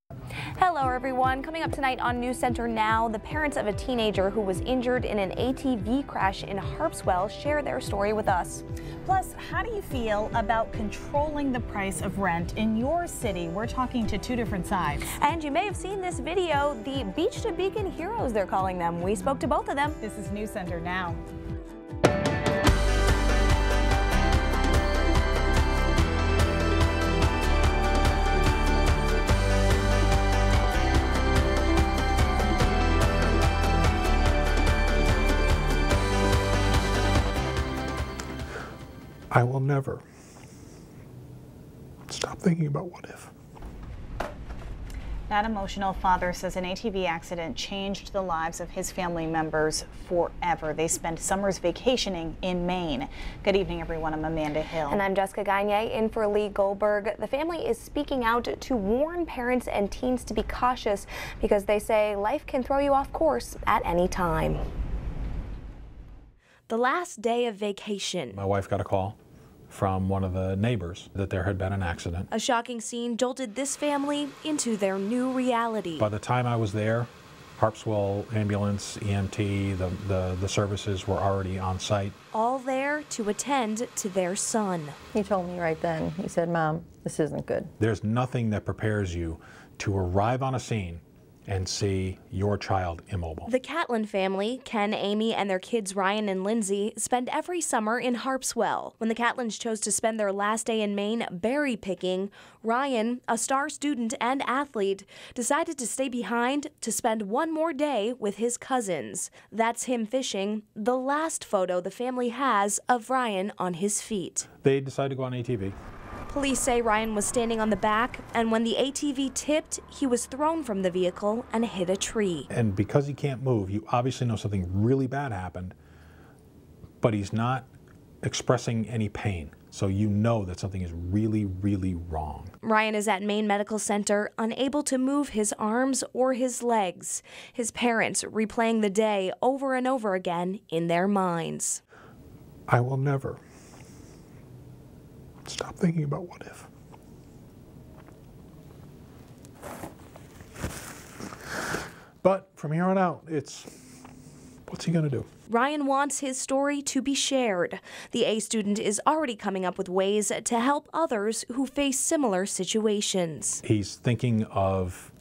Hello everyone. Coming up tonight on News Center Now, the parents of a teenager who was injured in an ATV crash in Harpswell share their story with us. Plus, how do you feel about controlling the price of rent in your city? We're talking to two different sides. And you may have seen this video, the Beach to Beacon heroes they're calling them. We spoke to both of them. This is News Center Now. I will never stop thinking about what if. That emotional father says an ATV accident changed the lives of his family members forever. They spent summers vacationing in Maine. Good evening, everyone. I'm Amanda Hill. And I'm Jessica Gagne in for Lee Goldberg. The family is speaking out to warn parents and teens to be cautious because they say life can throw you off course at any time. The last day of vacation. My wife got a call from one of the neighbors that there had been an accident. A shocking scene jolted this family into their new reality. By the time I was there, Harpswell ambulance, EMT, the services were already on site. All there to attend to their son. He told me right then, he said, "Mom, this isn't good." There's nothing that prepares you to arrive on a scene and see your child immobile. The Catlin family, Ken, Amy, and their kids Ryan and Lindsay, spend every summer in Harpswell. When the Catlins chose to spend their last day in Maine berry picking, Ryan, a star student and athlete, decided to stay behind to spend one more day with his cousins. That's him fishing, the last photo the family has of Ryan on his feet. They decided to go on ATV. Police say Ryan was standing on the back, and when the ATV tipped, he was thrown from the vehicle and hit a tree. And because he can't move, you obviously know something really bad happened, but he's not expressing any pain. So you know that something is really, really wrong. Ryan is at Maine Medical Center, unable to move his arms or his legs. His parents replaying the day over and over again in their minds. I will never stop thinking about what if. But from here on out, it's what's he going to do? Ryan wants his story to be shared. The A student is already coming up with ways to help others who face similar situations. He's thinking of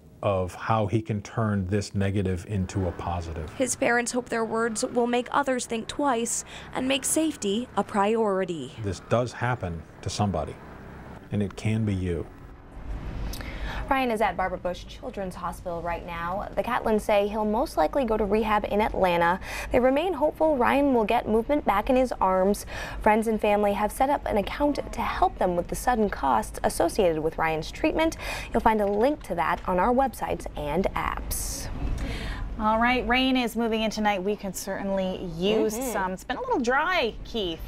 how he can turn this negative into a positive. His parents hope their words will make others think twice and make safety a priority. This does happen to somebody, and it can be you. Ryan is at Barbara Bush Children's Hospital right now. The Catlins say he'll most likely go to rehab in Atlanta. They remain hopeful Ryan will get movement back in his arms. Friends and family have set up an account to help them with the sudden costs associated with Ryan's treatment. You'll find a link to that on our websites and apps. All right, rain is moving in tonight. We can certainly use some. It's been a little dry, Keith.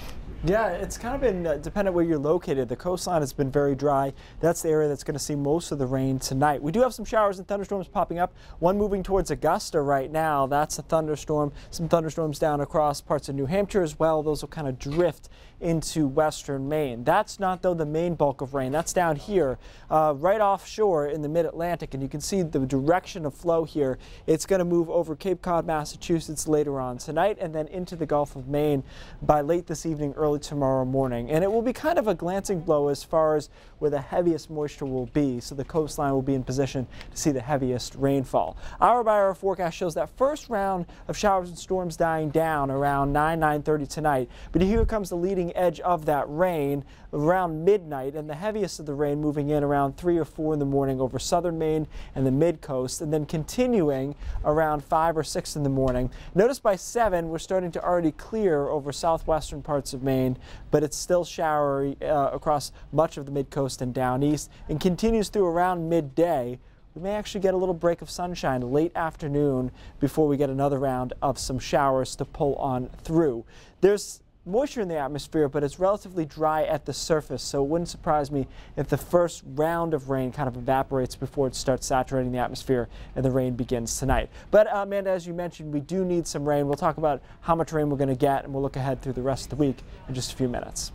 Yeah, it's kind of been dependent where you're located. The coastline has been very dry. That's the area that's going to see most of the rain tonight. We do have some showers and thunderstorms popping up. One moving towards Augusta right now. That's a thunderstorm. Some thunderstorms down across parts of New Hampshire as well. Those will kind of drift into western Maine. That's not, though, the main bulk of rain. That's down here, right offshore in the mid-Atlantic, and you can see the direction of flow here. It's going to move over Cape Cod, Massachusetts later on tonight and then into the Gulf of Maine by late this evening, early tomorrow morning. And it will be kind of a glancing blow as far as where the heaviest moisture will be, so the coastline will be in position to see the heaviest rainfall. Hour-by-hour forecast shows that first round of showers and storms dying down around 9:30 tonight, but here comes the leading edge of that rain around midnight, and the heaviest of the rain moving in around 3 or 4 in the morning over southern Maine and the mid-coast, and then continuing around 5 or 6 in the morning. Notice by 7 we're starting to already clear over southwestern parts of Maine, but it's still showery across much of the mid-coast and down east, and continues through around midday. We may actually get a little break of sunshine late afternoon before we get another round of some showers to pull on through. There's moisture in the atmosphere, but it's relatively dry at the surface, so it wouldn't surprise me if the first round of rain kind of evaporates before it starts saturating the atmosphere and the rain begins tonight. But Amanda, as you mentioned, we do need some rain. We'll talk about how much rain we're going to get, and we'll look ahead through the rest of the week in just a few minutes.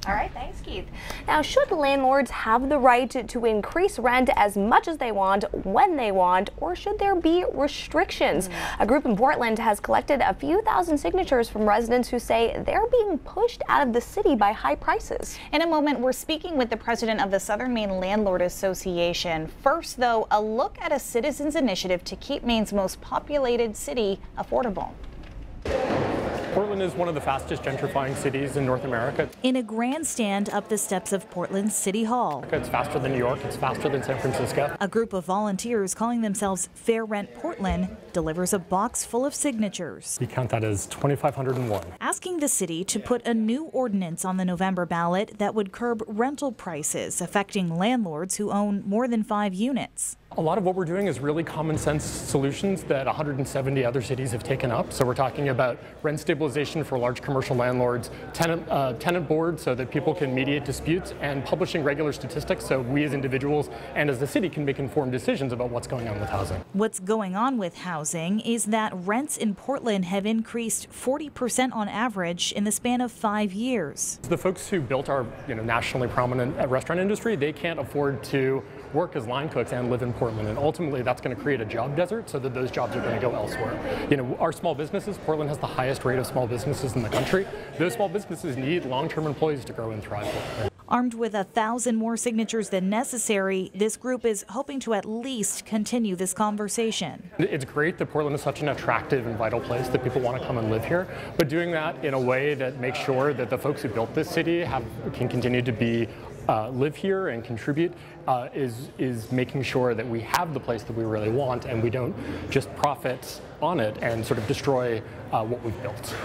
All right, thanks, Keith. Now, should landlords have the right to increase rent as much as they want, when they want, or should there be restrictions? A group in Portland has collected a few thousand signatures from residents who say they're being pushed out of the city by high prices. In a moment, we're speaking with the president of the Southern Maine Landlord Association. First, though, a look at a citizens' initiative to keep Maine's most populated city affordable. Portland is one of the fastest gentrifying cities in North America. In a grandstand up the steps of Portland's City Hall. It's faster than New York, it's faster than San Francisco. A group of volunteers calling themselves Fair Rent Portland delivers a box full of signatures. We count that as 2,501. Asking the city to put a new ordinance on the November ballot that would curb rental prices affecting landlords who own more than 5 units. A lot of what we're doing is really common sense solutions that 170 other cities have taken up. So we're talking about rent stabilization for large commercial landlords, tenant board so that people can mediate disputes, and publishing regular statistics so we as individuals and as the city can make informed decisions about what's going on with housing. What's going on with housing is that rents in Portland have increased 40% on average in the span of 5 years. The folks who built our nationally prominent restaurant industry, they can't afford to work as line cooks and live in Portland, and ultimately that's going to create a job desert so that those jobs are going to go elsewhere. Our small businesses, Portland has the highest rate of small businesses in the country. Those small businesses need long-term employees to grow and thrive. Armed with 1,000 more signatures than necessary, this group is hoping to at least continue this conversation. It's great that Portland is such an attractive and vital place that people want to come and live here, but doing that in a way that makes sure that the folks who built this city can continue to be live here and contribute is making sure that we have the place that we really want and we don't just profit on it and sort of destroy what we've built.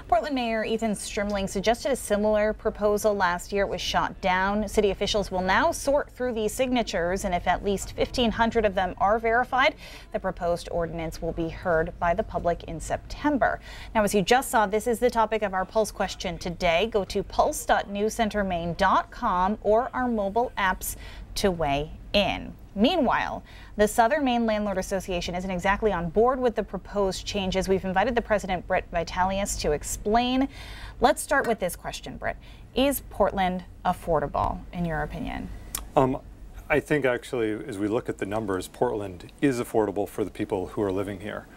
Portland Mayor Ethan Strimling suggested a similar proposal last year. It was shot down. City officials will now sort through these signatures, and if at least 1,500 of them are verified, the proposed ordinance will be heard by the public in September. Now, as you just saw, this is the topic of our Pulse question today. Go to pulse.newscentermaine.com or our mobile apps to weigh in. Meanwhile, the Southern Maine Landlord Association isn't exactly on board with the proposed changes. We've invited the president, Britt Vitalius, to explain. Let's start with this question, Britt. Is Portland affordable, in your opinion? I think actually, as we look at the numbers, Portland is affordable for the people who are living here.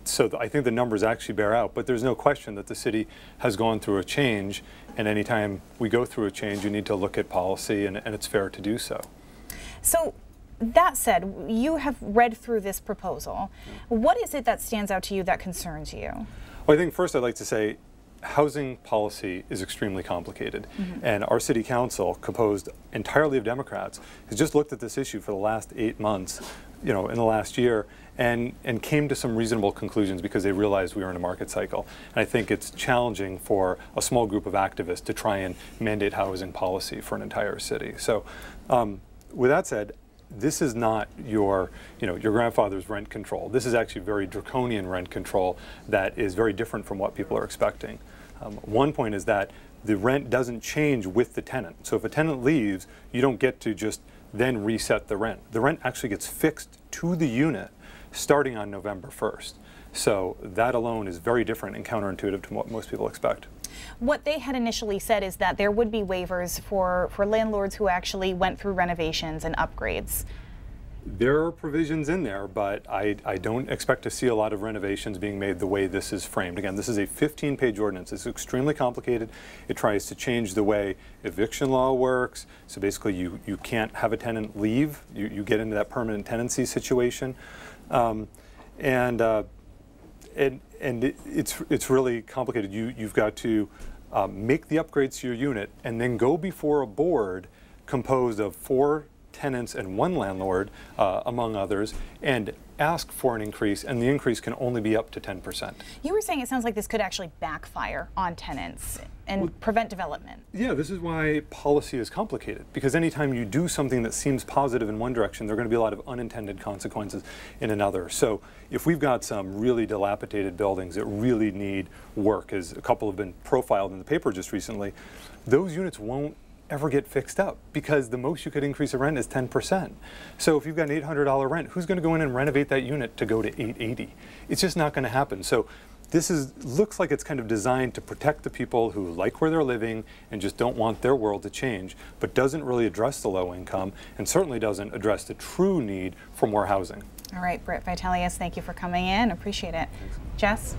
So I think the numbers actually bear out, but there's no question that the city has gone through a change, and anytime we go through a change, you need to look at policy, and it's fair to do so. So that said, you have read through this proposal. What is it that stands out to you that concerns you? Well, I think first I'd like to say housing policy is extremely complicated, and our city council, composed entirely of Democrats, has just looked at this issue for the last 8 months, in the last year, and came to some reasonable conclusions because they realized we were in a market cycle. And I think it's challenging for a small group of activists to try and mandate housing policy for an entire city. So with that said, this is not your grandfather's rent control. This is actually very draconian rent control that is very different from what people are expecting. One point is that the rent doesn't change with the tenant. So if a tenant leaves, you don't get to just then reset the rent. The rent actually gets fixed to the unit starting on November 1st. So that alone is very different and counterintuitive to what most people expect. What they had initially said is that there would be waivers for landlords who actually went through renovations and upgrades. There are provisions in there, but I don't expect to see a lot of renovations being made the way this is framed. Again, this is a 15-page ordinance. It's extremely complicated. It tries to change the way eviction law works. So basically you can't have a tenant leave. You get into that permanent tenancy situation. It's really complicated. You've got to make the upgrades to your unit and then go before a board composed of 4 tenants and 1 landlord, among others, and ask for an increase, and the increase can only be up to 10%. You were saying it sounds like this could actually backfire on tenants and prevent development. Yeah, this is why policy is complicated, because anytime you do something that seems positive in one direction, there are going to be a lot of unintended consequences in another. So if we've got some really dilapidated buildings that really need work, as a couple have been profiled in the paper just recently, those units won't ever get fixed up because the most you could increase a rent is 10%. So if you've got an $800 rent, who's going to go in and renovate that unit to go to $880? It's just not going to happen. So this looks like it's kind of designed to protect the people who like where they're living and just don't want their world to change, but doesn't really address the low income and certainly doesn't address the true need for more housing. All right, Britt Vitellius, thank you for coming in. Appreciate it. Jess?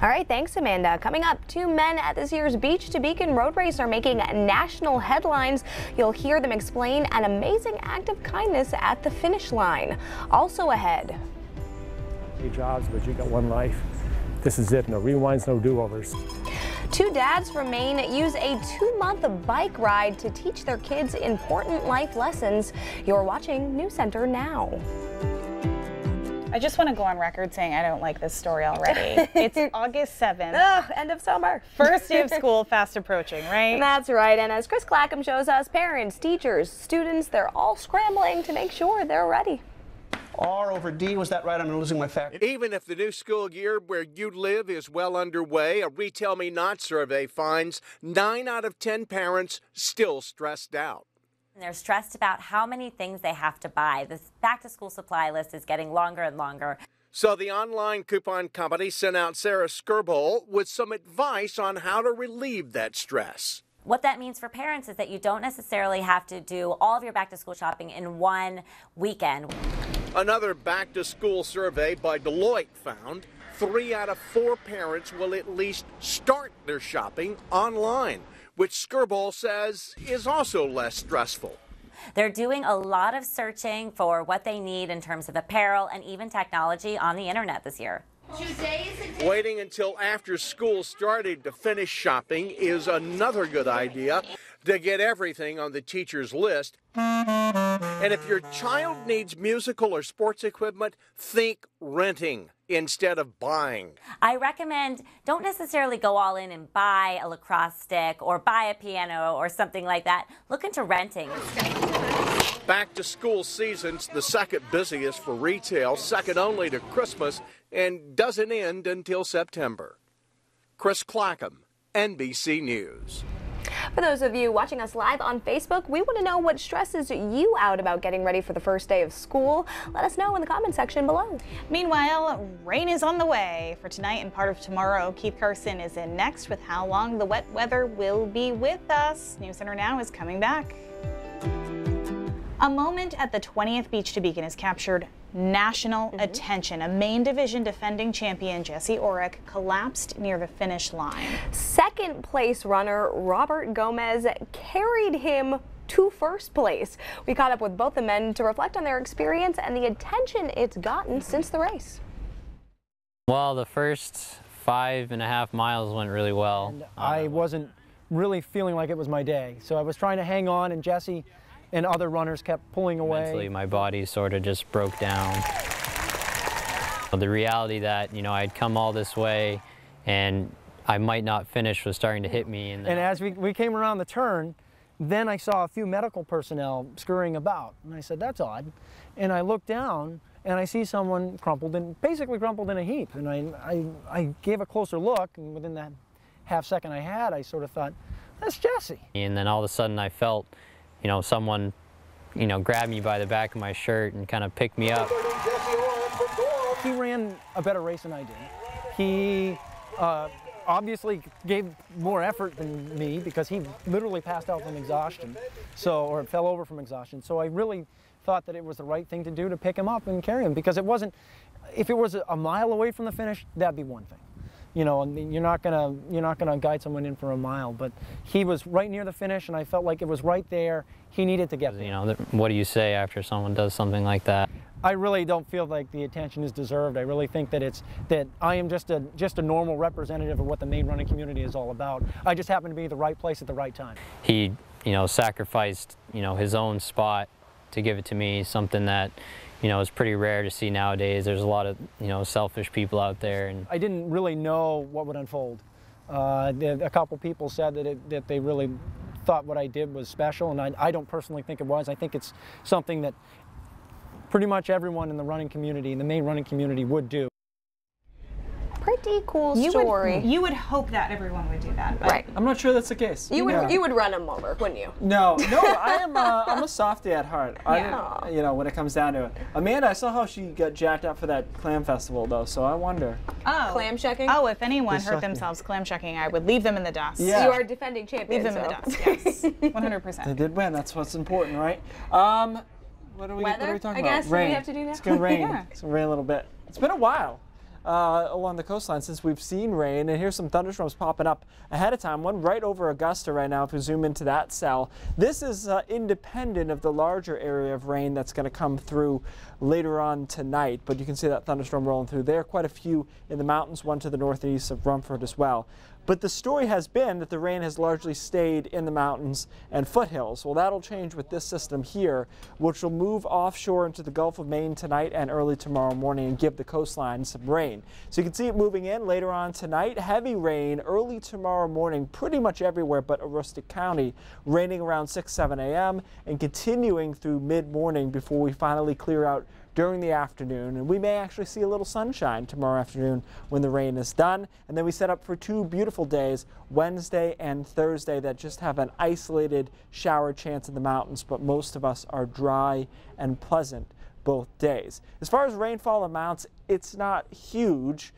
All right, thanks, Amanda. Coming up, 2 men at this year's Beach to Beacon road race are making national headlines. You'll hear them explain an amazing act of kindness at the finish line. Also ahead. 8 jobs, but you got one life. This is it. No rewinds, no do-overs. 2 dads from Maine use a 2-month bike ride to teach their kids important life lessons. You're watching News Center now. I just want to go on record saying I don't like this story already. It's August 7th. Ugh, end of summer. First day of school fast approaching, right? That's right. And as Chris Clackham shows us, parents, teachers, students, they're all scrambling to make sure they're ready. R over D, was that right? I'm losing my fact. Even if the new school year where you live is well underway, a Retail Me Not survey finds 9 out of 10 parents still stressed out. They're stressed about how many things they have to buy. This back-to-school supply list is getting longer and longer. So the online coupon company sent out Sarah Skirbol with some advice on how to relieve that stress. What that means for parents is that you don't necessarily have to do all of your back-to-school shopping in one weekend. Another back-to-school survey by Deloitte found 3 out of 4 parents will at least start their shopping online, which Skirbol says is also less stressful. They're doing a lot of searching for what they need in terms of apparel and even technology on the internet this year. Waiting until after school started to finish shopping is another good idea to get everything on the teacher's list. And if your child needs musical or sports equipment, think renting instead of buying. I recommend don't necessarily go all in and buy a lacrosse stick or buy a piano or something like that. Look into renting. Back to school season's the second busiest for retail, second only to Christmas, and doesn't end until September. Chris Clackham, NBC News. For those of you watching us live on Facebook, we want to know what stresses you out about getting ready for the first day of school. Let us know in the comment section below. Meanwhile, rain is on the way for tonight and part of tomorrow. Keith Carson is in next with how long the wet weather will be with us. News Center Now is coming back. A moment at the 20th Beach to Beacon has captured national attention. A Maine Division defending champion, Jesse Orrick, collapsed near the finish line. Second place runner Robert Gomez carried him to first place. We caught up with both the men to reflect on their experience and the attention it's gotten since the race. Well, the first 5.5 miles went really well. And I wasn't really feeling like it was my day, so I was trying to hang on, and Jesse and other runners kept pulling away. Mentally, my body sort of just broke down. The reality that, you know, I'd come all this way and I might not finish was starting to hit me. And as we came around the turn, then I saw a few medical personnel scurrying about. And I said, that's odd. And I looked down and I see someone basically crumpled in a heap. And I gave a closer look, and within that half second I had, I sort of thought, that's Jesse. And then all of a sudden I felt, you know, someone, you know, grabbed me by the back of my shirt and kind of picked me up. He ran a better race than I did. He obviously gave more effort than me because he literally passed out from exhaustion, or fell over from exhaustion. So I really thought that it was the right thing to do to pick him up and carry him, because it wasn't, if it was a mile away from the finish, that'd be one thing. You know, and you're not gonna guide someone in for a mile, but he was right near the finish, and I felt like it was right there. He needed to get there. You know, what do you say after someone does something like that? I really don't feel like the attention is deserved. I really think that I am just a normal representative of what the Maine running community is all about. I just happen to be at the right place at the right time. He, you know, sacrificed, you know, his own spot to give it to me, something that, you know, it's pretty rare to see nowadays. There's a lot of, you know, selfish people out there. And I didn't really know what would unfold. A couple people said that they really thought what I did was special, and I don't personally think it was. I think it's something that pretty much everyone in the running community, in the Maine running community, would do. pretty cool You story. you would hope that everyone would do that, but Right. I'm not sure that's the case. You would run them over, wouldn't you? No, I'm a softie at heart. You know, when it comes down to it. Amanda, I saw how she got jacked up for that clam festival, though, so I wonder. Oh. Clam shucking? Oh, if anyone Just hurt shucking. themselves clam shucking, I would leave them in the dust. Yeah. You are defending champion. Leave them in the dust, yes. 100%. They did win. That's what's important, right? What are we Weather, talking I about? guess, what do we Rain. have to do now? It's going to rain. Yeah. It's going to rain a little bit. It's been a while along the coastline since we've seen rain, and here's some thunderstorms popping up ahead of time. One right over Augusta right now, if we zoom into that cell. This is independent of the larger area of rain that's going to come through later on tonight, but you can see that thunderstorm rolling through there. Quite a few in the mountains, one to the north and east of Rumford as well. But the story has been that the rain has largely stayed in the mountains and foothills. Well, that'll change with this system here, which will move offshore into the Gulf of Maine tonight and early tomorrow morning and give the coastline some rain. So you can see it moving in later on tonight. Heavy rain early tomorrow morning, pretty much everywhere but Aroostook County, raining around 6, 7 a.m. and continuing through mid-morning before we finally clear out during the afternoon, and we may actually see a little sunshine tomorrow afternoon when the rain is done. And then we set up for 2 beautiful days, Wednesday and Thursday, that just have an isolated shower chance in the mountains, but most of us are dry and pleasant both days. As far as rainfall amounts, it's not huge.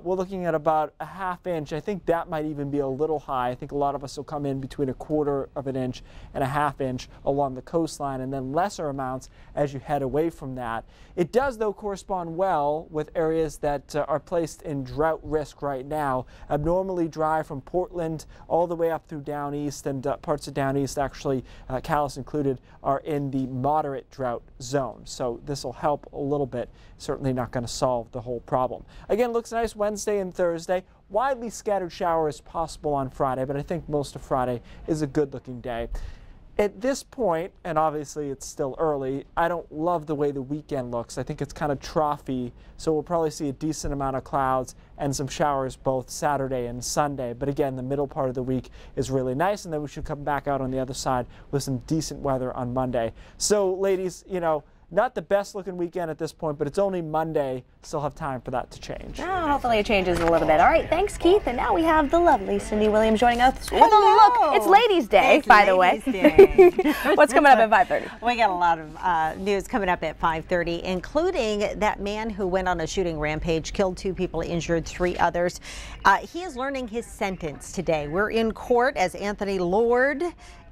We're looking at about a ½ inch. I think that might even be a little high. I think a lot of us will come in between 1/4 of an inch and a ½ inch along the coastline, and then lesser amounts as you head away from that. It does, though, correspond well with areas that are placed in drought risk right now. Abnormally dry from Portland all the way up through down east, and parts of down east, actually, Calais included, are in the moderate drought zone. So this will help a little bit. Certainly not going to solve the whole problem. Again, looks nice Wednesday and Thursday. Widely scattered showers possible on Friday, but I think most of Friday is a good-looking day. At this point, and obviously it's still early, I don't love the way the weekend looks. I think it's kind of trophy, so we'll probably see a decent amount of clouds and some showers both Saturday and Sunday. But again, the middle part of the week is really nice, and then we should come back out on the other side with some decent weather on Monday. So, ladies, you know, not the best looking weekend at this point, but it's only Monday. Still have time for that to change. Oh, hopefully it changes a little bit. All right, thanks, Keith. And now we have the lovely Cindy Williams joining us with a look. It's Ladies' Day, by the way. What's coming up at 5:30? We got a lot of news coming up at 5:30, including that man who went on a shooting rampage, killed 2 people, injured 3 others. He is learning his sentence today. We're in court as Anthony Lord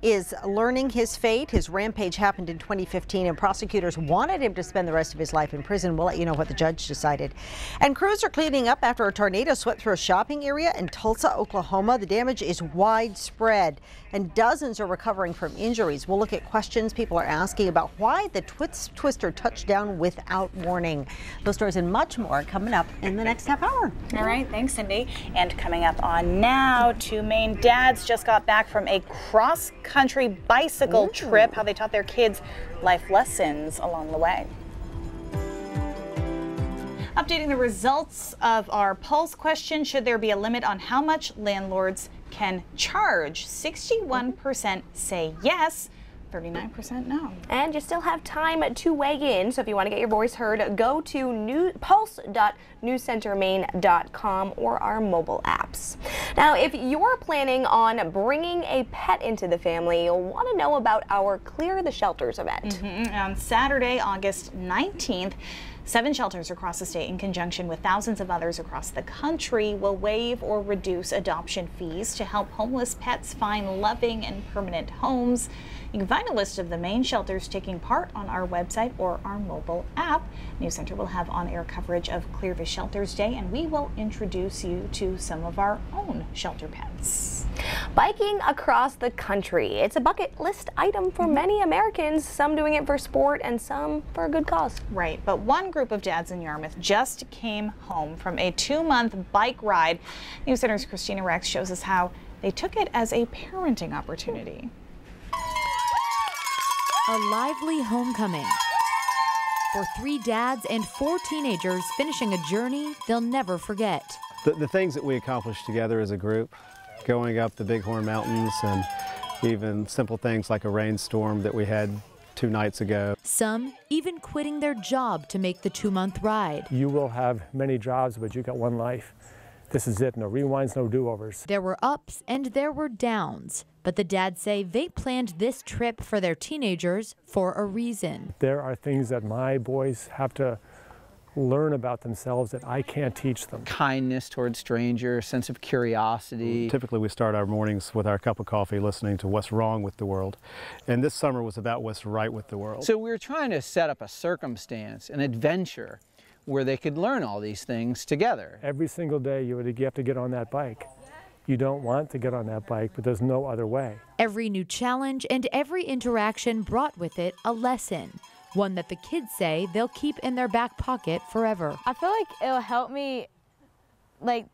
is learning his fate. His rampage happened in 2015, and prosecutors wanted him to spend the rest of his life in prison. We'll let you know what the judge decided. And crews are cleaning up after a tornado swept through a shopping area in Tulsa, Oklahoma. The damage is widespread, and dozens are recovering from injuries. We'll look at questions people are asking about why the twister touched down without warning. Those stories and much more coming up in the next half hour. All right, thanks, Cindy. And coming up on Now, 2 Maine dads just got back from a cross-country bicycle trip, how they taught their kids life lessons along the way. Updating the results of our Pulse question, should there be a limit on how much landlords can charge? 61% say yes. 39% no. And you still have time to weigh in, so if you want to get your voice heard, go to pulse.newscentermaine.com or our mobile apps. Now, if you're planning on bringing a pet into the family, you'll want to know about our Clear the Shelters event. On Saturday, August 19th, 7 shelters across the state, in conjunction with thousands of others across the country, will waive or reduce adoption fees to help homeless pets find loving and permanent homes. You can find a list of the main shelters taking part on our website or our mobile app. News Center will have on-air coverage of Clear the Shelters Day, and we will introduce you to some of our own shelter pets. Biking across the country. It's a bucket list item for many Americans, some doing it for sport and some for a good cause. Right, but one group of dads in Yarmouth just came home from a 2-month bike ride. News Center's Christina Rex shows us how they took it as a parenting opportunity. A lively homecoming for 3 dads and 4 teenagers finishing a journey they'll never forget. The things that we accomplished together as a group, going up the Bighorn Mountains, and even simple things like a rainstorm that we had 2 nights ago. Some even quitting their job to make the 2-month ride. You will have many jobs, but you got one life. This is it. No rewinds, no do-overs. There were ups and there were downs, but the dads say they planned this trip for their teenagers for a reason. There are things that my boys have to learn about themselves that I can't teach them. Kindness towards strangers, sense of curiosity. Typically we start our mornings with our cup of coffee listening to what's wrong with the world. And this summer was about what's right with the world. So we were trying to set up a circumstance, an adventure, where they could learn all these things together. Every single day you have to get on that bike. You don't want to get on that bike, but there's no other way. Every new challenge and every interaction brought with it a lesson. One that the kids say they'll keep in their back pocket forever. I feel like it'll help me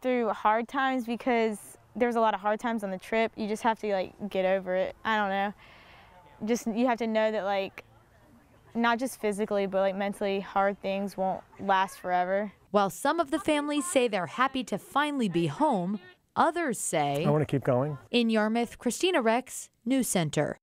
through hard times, because there's a lot of hard times on the trip. You just have to get over it. I don't know. Just you have to know that not just physically, but mentally, hard things won't last forever. While some of the families say they're happy to finally be home, others say, I want to keep going. In Yarmouth, Christina Rex, News Center.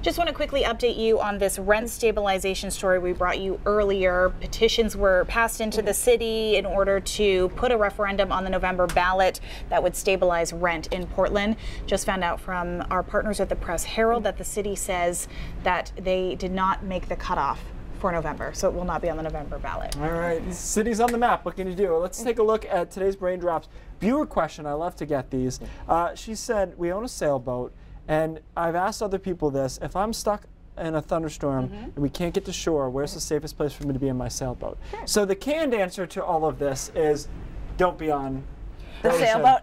Just want to quickly update you on this rent stabilization story we brought you earlier. Petitions were passed into the city in order to put a referendum on the November ballot that would stabilize rent in Portland. Just found out from our partners at the Press Herald that the city says that they did not make the cutoff for November, so it will not be on the November ballot. All right, the city's on the map. What can you do? Let's take a look at today's Brain Drops. Viewer question, I love to get these. She said, we own a sailboat, and I've asked other people this, if I'm stuck in a thunderstorm and we can't get to shore, where's the safest place for me to be in my sailboat? Sure. So the canned answer to all of this is, don't be on the sailboat.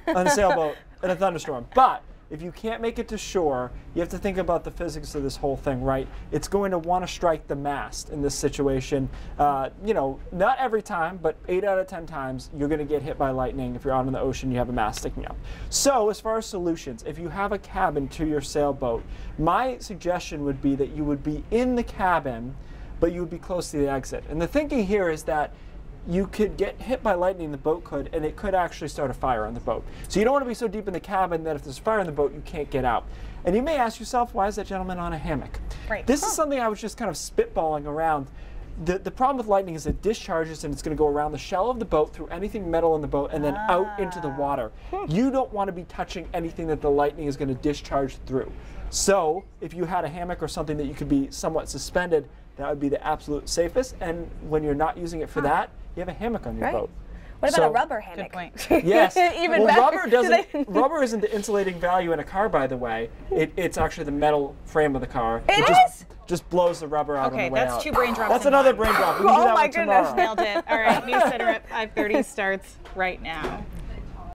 On a sailboat in a thunderstorm. But if you can't make it to shore, you have to think about the physics of this whole thing, right? It's going to want to strike the mast in this situation. Not every time, but 8 out of 10 times, you're going to get hit by lightning if you're out in the ocean, you have a mast sticking up. So as far as solutions, if you have a cabin to your sailboat, my suggestion would be that you would be in the cabin, but you would be close to the exit. And the thinking here is that you could get hit by lightning, the boat could, and it could actually start a fire on the boat. So you don't want to be so deep in the cabin that if there's a fire in the boat, you can't get out. And you may ask yourself, why is that gentleman on a hammock? Right. This is something I was just kind of spitballing around. The problem with lightning is it discharges and it's going to go around the shell of the boat, through anything metal in the boat, and then out into the water. You don't want to be touching anything that the lightning is going to discharge through. So if you had a hammock or something that you could be somewhat suspended, that would be the absolute safest. And when you're not using it for that, you have a hammock on your boat. What about a rubber hammock? Yes. Even well, better. Rubber isn't the insulating value in a car, by the way. It's actually the metal frame of the car. It just blows the rubber out on the way out. Okay, that's 2 brain drops. That's another brain drop. We can do that one tomorrow. Nailed it. All right, News Center at 5:30 starts right now.